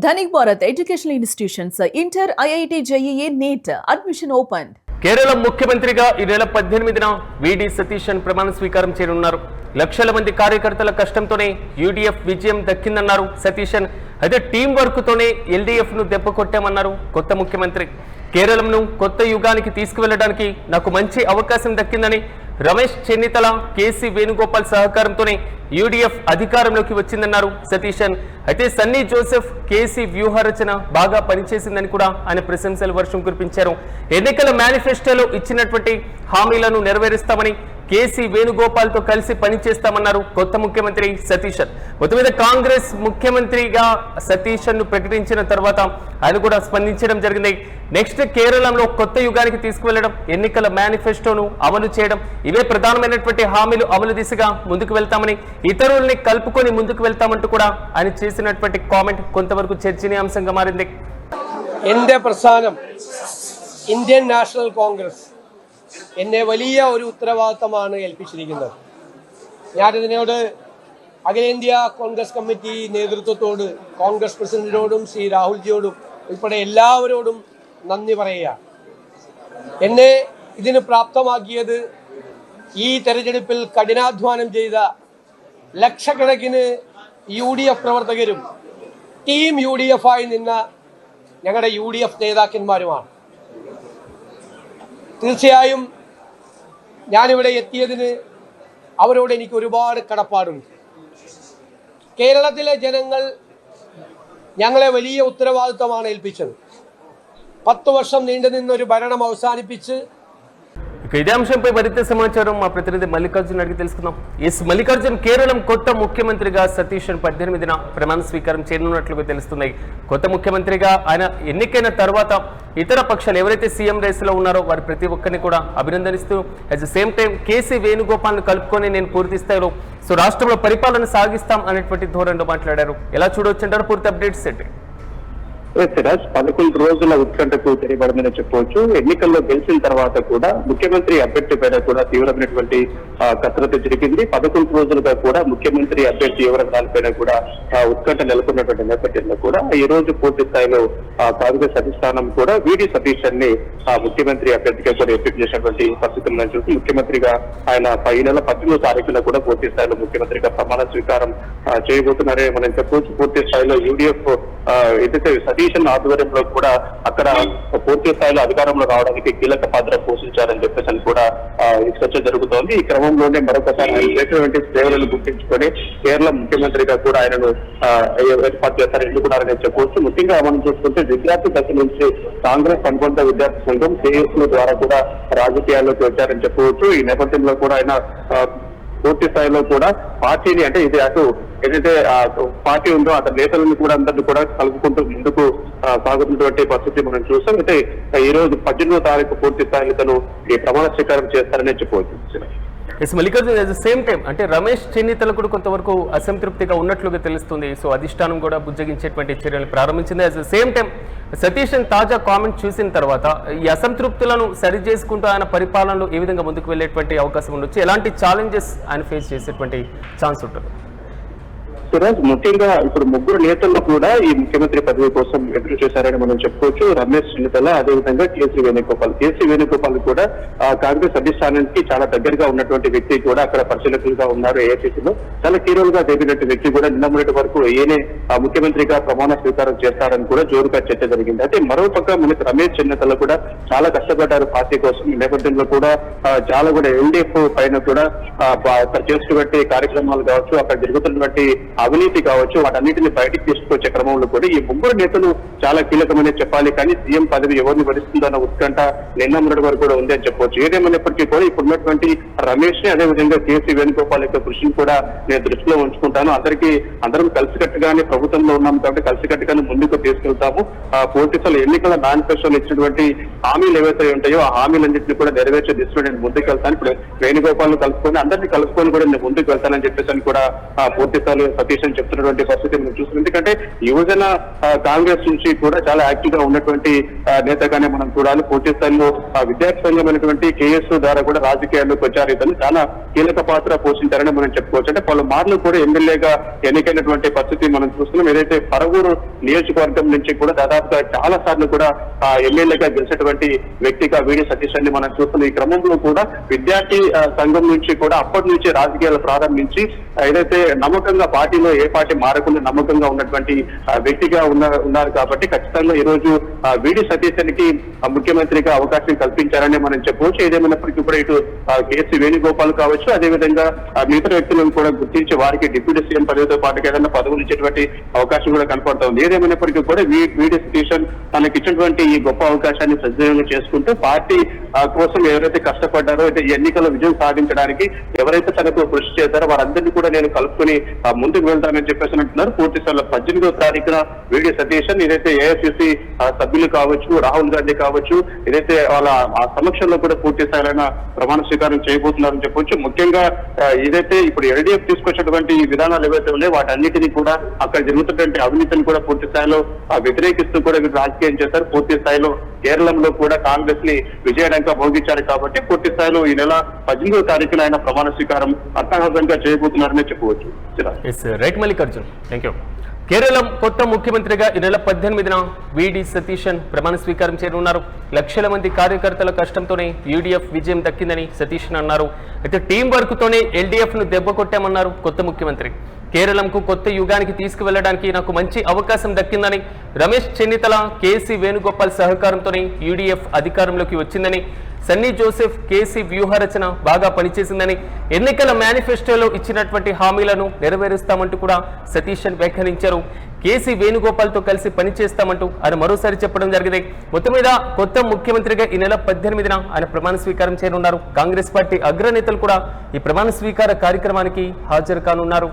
Dhanik Bharat Educational Institutions, Inter, IIT, JEE, NEET, admission opened. Kerala ముఖ్యమంత్రిగా ఈ నెల 18న విడి సతీశన్ ప్రమాణ స్వీకారం చేయనున్నారు. లక్షల మంది కార్యకర్తల కష్టంతోనే యూడీఎఫ్ విజయం దక్కిందన్నారు సతీశన్. అయితే టీం వర్క్ తోనే ఎల్డీఎఫ్ ను దెబ్బ కొట్టామన్నారు కొత్త ముఖ్యమంత్రి. కేరళంను కొత్త యుగానికి తీసుకువెళ్లడానికి నాకు మంచి అవకాశం దక్కిందని, రమేష్ చెన్నితల, కేసీ వేణుగోపాల్ సహకారంతోనే యూడీఎఫ్ అధికారంలోకి వచ్చిందన్నారు సతీశన్. అయితే సన్నీ జోసెఫ్, కేసీ వ్యూహరచన బాగా పనిచేసిందని కూడా ఆయన ప్రశంసల వర్షం కురిపించారు. ఎన్నికల మేనిఫెస్టోలో ఇచ్చినటువంటి హామీలను నెరవేరుస్తామని, కేసీ వేణుగోపాల్ తో కలిసి పనిచేస్తామన్నారు కొత్త ముఖ్యమంత్రి సతీశన్. మొత్తం మీద కాంగ్రెస్ ముఖ్యమంత్రిగా సతీశన్ ను ప్రకటించిన తర్వాత ఆయన కూడా స్పందించడం జరిగింది. నెక్స్ట్ కేరళంలో కొత్త యుగానికి తీసుకువెళ్లడం, ఎన్నికల మేనిఫెస్టోను అమలు చేయడం, ఇవే ప్రధానమైనటువంటి హామీలు అమలు దిశగా ముందుకు వెళ్తామని, ఇతరుల్ని కలుపుకొని ముందుకు వెళ్తామంటూ కూడా ఆయన చేసినటువంటి కామెంట్ కొంతవరకు చర్చనీయాంశంగా మారింది. എന്റെ പ്രസ്ഥാനം ഇന്ത്യൻ നാഷണൽ കോൺഗ്രസ് എന്നെ വലിയ ഒരു ഉത്തരവാദിത്തമാണ് ഏൽപ്പിച്ചിരിക്കുന്നത്. ഞാനിതിനോട് അഖിലേന്ത്യാ കോൺഗ്രസ് കമ്മിറ്റി നേതൃത്വത്തോട്, കോൺഗ്രസ് പ്രസിഡന്റിനോടും ശ്രീ രാഹുൽജിയോടും ഉൾപ്പെടെ എല്ലാവരോടും നന്ദി പറയുകയാണ്. എന്നെ ഇതിന് പ്രാപ്തമാക്കിയത് ഈ തെരഞ്ഞെടുപ്പിൽ കഠിനാധ്വാനം ചെയ്ത ലക്ഷക്കണക്കിന് UDF പ്രവർത്തകരും ടീം UDF ആയി നിന്ന ഞങ്ങളുടെ UDF നേതാക്കന്മാരുമാണ്. തീർച്ചയായും ഞാനിവിടെ എത്തിയതിന് അവരോട് എനിക്ക് ഒരുപാട് കടപ്പാടുണ്ട്. കേരളത്തിലെ ജനങ്ങൾ ഞങ്ങളെ വലിയ ഉത്തരവാദിത്തമാണ് ഏൽപ്പിച്ചത്. 10 വർഷം നീണ്ടുനിന്നൊരു ഭരണം അവസാനിപ്പിച്ച് ఇదే అంశంపై మరింత సమాచారం మా ప్రతినిధి మల్లికార్జున్ అడిగి తెలుసుకుందాం. ఎస్ మల్లికార్జున్, కేరళం కొత్త ముఖ్యమంత్రిగా సతీశన్ 18న ప్రమాణ స్వీకారం చేయనున్నట్లుగా తెలుస్తున్నాయి. కొత్త ముఖ్యమంత్రిగా ఆయన ఎన్నికైన తర్వాత ఇతర పక్షాలు ఎవరైతే సీఎం రేస్ లో ఉన్నారో వారి ప్రతి ఒక్కరిని కూడా అభినందనిస్తూ, at the same time KC Venugopal ను కలుపుకొని నేను పూర్తి స్థాయిలో రాష్ట్రంలో పరిపాలన సాగిస్తాం అనేటువంటి ధోరణిలో మాట్లాడారు. ఎలా చూడవచ్చు అంటారు? పూర్తి అప్డేట్స్ ఏంటి? సిరాజ్, 11 రోజుల ఉత్కంఠకు తెరబడిందని చెప్పవచ్చు. ఎన్నికల్లో గెలిచిన తర్వాత కూడా ముఖ్యమంత్రి అభ్యర్థి పైన కూడా తీవ్రమైనటువంటి కసరత్తు జరిగింది. 11 రోజులుగా కూడా ముఖ్యమంత్రి అభ్యర్థి వివరాలపైన కూడా ఉత్కంఠ నెలకొన్నటువంటి నేపథ్యంలో కూడా ఈ రోజు పూర్తి స్థాయిలో కాంగ్రెస్ అధిష్టానం కూడా విడి సతీశన్ ని ముఖ్యమంత్రి అభ్యర్థిగా కూడా ఎంపిక చేసినటువంటి పరిస్థితులను చూసి ముఖ్యమంత్రిగా ఆయన ఈ నెల 18వ తారీఖున కూడా పూర్తి స్థాయిలో ముఖ్యమంత్రిగా ప్రమాణ స్వీకారం చేయబోతున్నారే మనం చెప్పవచ్చు. పూర్తి స్థాయిలో యూడీఎఫ్ ఏదైతే సతీశన్ ఆధ్వర్యంలో కూడా అక్కడ పూర్తి స్థాయిలో అధికారంలో రావడానికి కీలక పాత్ర పోషించారని చెప్పేసి కూడా చర్చ జరుగుతోంది. ఈ క్రమంలోనే మరొకసారి ఆయన చేసినటువంటి సేవలను గుర్తించుకొని కేరళ ముఖ్యమంత్రిగా కూడా ఆయనను ఏర్పాటు చేస్తారని ఎన్నుకున్నారని చెప్పవచ్చు. ముఖ్యంగా మనం చూసుకుంటే విద్యార్థి దశ నుంచి కాంగ్రెస్ అనుబంధ విద్యార్థి సంఘం కేఎస్ ద్వారా కూడా రాజకీయాల్లోకి వచ్చారని చెప్పవచ్చు. ఈ నేపథ్యంలో కూడా ఆయన పూర్తి స్థాయిలో కూడా పార్టీని, అంటే ఇది అటు ఏదైతే పార్టీ ఉందో అతని నేతలను కూడా అందరినీ కూడా కలుపుకుంటూ ముందుకు సాగుతున్నటువంటి పరిస్థితి మనం చూస్తాం. అయితే ఈ రోజు 18వ తారీఖు పూర్తి స్థాయిలో తను ఈ ప్రమాణ స్వీకారం చేస్తారని చెప్పవచ్చు. S Mallikarjun, at the same time అంటే రమేష్ చెన్నితల కూడా కొంతవరకు అసంతృప్తిగా ఉన్నట్లుగా తెలుస్తుంది. సో అధిష్టానం కూడా బుజ్జగించేటువంటి చర్యలు ప్రారంభించింది. At the same time Satheesan తాజా కామెంట్ చూసిన తర్వాత ఈ అసంతృప్తులను సరి చేసుకుంటూ ఆయన పరిపాలనలో ఏ విధంగా ముందుకు వెళ్ళేటువంటి అవకాశం ఉండొచ్చు, ఎలాంటి ఛాలెంజెస్ ఆయన ఫేస్ చేసేటువంటి ఛాన్స్ ఉంటుంది? సిరాజ్, ముఖ్యంగా ఇప్పుడు ముగ్గురు నేతలు కూడా ఈ ముఖ్యమంత్రి పదవి కోసం ఎదురు చూశారని మనం చెప్పుకోవచ్చు. రమేష్ చెన్నితల, అదేవిధంగా కేసీ వేణుగోపాల్ కూడా కాంగ్రెస్ అధిష్టానానికి చాలా దగ్గరగా ఉన్నటువంటి వ్యక్తి కూడా అక్కడ పరిశీలకులుగా ఉన్నారు. ఏఐసీసీలో చాలా కీలకంగా ఎదిగినట్టు వ్యక్తి కూడా నిన్న మొన్నటి వరకు ఈయనే ముఖ్యమంత్రిగా ప్రమాణ స్వీకారం చేస్తారని కూడా జోరుగా చర్చ జరిగింది. అయితే మరోపక్క మనకి రమేష్ చెన్నితల కూడా చాలా కష్టపడ్డారు పార్టీ కోసం. ఈ నేపథ్యంలో కూడా చాలా కూడా ఎల్డీఎఫ్ పైన కూడా అక్కడ చేస్తున్నటువంటి కార్యక్రమాలు కావచ్చు, అక్కడ జరుగుతున్నటువంటి అవినీతి కావచ్చు, వాటన్నిటిని బయటికి తీసుకొచ్చే క్రమంలో కూడా ఈ ముగ్గురు నేతలు చాలా కీలకమనే చెప్పాలి. కానీ సీఎం పదవి ఎవరిని వరిస్తుందన్న ఉత్కంఠ నిన్న మొన్నటి వరకు కూడా ఉంది అని చెప్పవచ్చు. ఏదేమైనప్పటికీ కూడా ఇప్పుడున్నటువంటి రమేష్ ని, అదేవిధంగా కేసీ వేణుగోపాల్ యొక్క కృషిని కూడా నేను దృష్టిలో ఉంచుకుంటాను. అందరం కలిసికట్టుగానే ప్రభుత్వంలో ఉన్నాం కాబట్టి కలిసికట్టుగానే ముందుకు తీసుకెళ్తాము. పూర్తి స్థాయి ఎన్నికల మేనిఫెస్టోలో ఇచ్చినటువంటి హామీలు ఏవైతే ఉంటాయో ఆ హామీలన్నింటినీ కూడా నెరవేర్చే దిశలో నేను ముందుకు వెళ్తాను. ఇప్పుడు వేణుగోపాల్ ను కలుపుకొని అందరినీ కలుపుకొని కూడా నేను ముందుకు వెళ్తానని చెప్పేసి కూడా పూర్తి స్థాయిలో సతీష్ అని చెప్తున్నటువంటి పరిస్థితి మనం చూస్తున్నాం. ఎందుకంటే యువజన కాంగ్రెస్ నుంచి కూడా చాలా యాక్టివ్ గా ఉన్నటువంటి నేతగానే మనం చూడాలి. పూర్తి స్థాయిలో విద్యార్థి సంఘమైనటువంటి కేఎస్ ద్వారా కూడా రాజకీయాల్లోకి వచ్చారు. ఇతను చాలా కీలక పాత్ర పోషించారని మనం చెప్పుకోవచ్చు. అంటే పలు మార్లు కూడా ఎమ్మెల్యేగా ఎన్నికైనటువంటి పరిస్థితి మనం చూస్తున్నాం. ఏదైతే పరవూరు నియోజకవర్గం నుంచి కూడా దాదాపుగా చాలా సార్లు కూడా ఎమ్మెల్యేగా గెలిచినటువంటి వ్యక్తిగా వీడి సతీష్ అని మనం చూస్తున్నాం. ఈ క్రమంలో కూడా విద్యార్థి సంఘం నుంచి కూడా అప్పటి నుంచి రాజకీయాలు ప్రారంభించి ఏదైతే నమ్మకంగా పార్టీలో ఏ పార్టీ మారకుండా నమ్మకంగా ఉన్నటువంటి వ్యక్తిగా ఉన్నారు కాబట్టి ఖచ్చితంగా ఈ రోజు వీడి సతీష్ కి ముఖ్యమంత్రిగా అవకాశం కల్పించారని మనం చెప్పవచ్చు. ఏదేమైనప్పటికీ కూడా ఇటు కేసీ వేణుగోపాల్ కావచ్చు, అదేవిధంగా మిగతా వ్యక్తులను కూడా గుర్తించి వారికి డిప్యూటీ సీఎం పదవితో పాటు ఏదైనా పదవులు ఇచ్చేటువంటి అవకాశం కూడా కనపడుతుంది. ఏదేమైనప్పటికీ కూడా వీడి సతీష్ తనకి ఇచ్చినటువంటి ఈ గొప్ప అవకాశాన్ని సద్వినియోగం చేసుకుంటూ పార్టీ కోసం ఎవరైతే కష్టపడ్డారో అయితే ఎన్నికల్లో విజయం సాధించడానికి ఎవరైతే తనకు కృషి చేశారో వారందరినీ కూడా నేను కలుపుకొని ముందుకు వెళ్తానని చెప్పేసి అంటున్నారు. పూర్తి స్థాయిలో 18వ తారీఖున వీడి సతీష్ ఏదైతే ఏఐసిసి సభ్యులు కావచ్చు, రాహుల్ గాంధీ కావచ్చు, ఏదైతే వాళ్ళ ఆ సమక్షంలో కూడా పూర్తి స్థాయిలో ప్రమాణ స్వీకారం చేయబోతున్నారని చెప్పొచ్చు. ముఖ్యంగా ఏదైతే ఇప్పుడు ఎల్డీఎఫ్ తీసుకొచ్చినటువంటి ఈ విధానాలు ఏవైతే ఉన్నాయో వాటన్నిటినీ కూడా అక్కడ జరుగుతున్నటువంటి అవినీతిని కూడా పూర్తి స్థాయిలో వ్యతిరేకిస్తూ కూడా వీరు రాజకీయం చేశారు. పూర్తి స్థాయిలో కేరళంలో కూడా కాంగ్రెస్ ని విజయడంగా భోగించారు కాబట్టి పూర్తి స్థాయిలో ఈ నెల 18వ తారీఖున ఆయన ప్రమాణ స్వీకారం అర్థాంతంగా చేయబోతున్నారని చెప్పవచ్చు. Right Mallikarjun, thank you. Keralam కొత్త ముఖ్యమంత్రిగా ఈ నెల 18న వీడి సతీశన్ ప్రమాణ స్వీకారం చేయనున్నారు. లక్షల మంది కార్యకర్తల కష్టంతోనే యూడీఎఫ్ విజయం దక్కిందని సతీశన్ అన్నారు. అయితే టీం వర్క్ తోనే ఎల్డీఎఫ్ ను దెబ్బ కొట్టామన్నారు కొత్త ముఖ్యమంత్రి. కేరళంకు కొత్త యుగానికి తీసుకువెళ్లడానికి నాకు మంచి అవకాశం దక్కిందని, రమేష్ చెన్నితల, కేసీ వేణుగోపాల్ సహకారంతోనే యూడీఎఫ్ అధికారంలోకి వచ్చిందని, సన్నీ జోసెఫ్ కేసీ వ్యూహరచన బాగా పనిచేసిందని, ఎన్నికల మేనిఫెస్టోలో ఇచ్చినటువంటి హామీలను నెరవేరుస్తామంటూ కూడా సతీశన్ వ్యాఖ్యానించారు. కేసీ వేణుగోపాల్తో కలిసి పనిచేస్తామంటూ ఆయన మరోసారి చెప్పడం జరిగింది. మొత్తం మీద కొత్త ముఖ్యమంత్రిగా ఈ నెల 18న ఆయన ప్రమాణ స్వీకారం చేయనున్నారు. కాంగ్రెస్ పార్టీ అగ్రనేతలు కూడా ఈ ప్రమాణ స్వీకార కార్యక్రమానికి హాజరు కానున్నారు.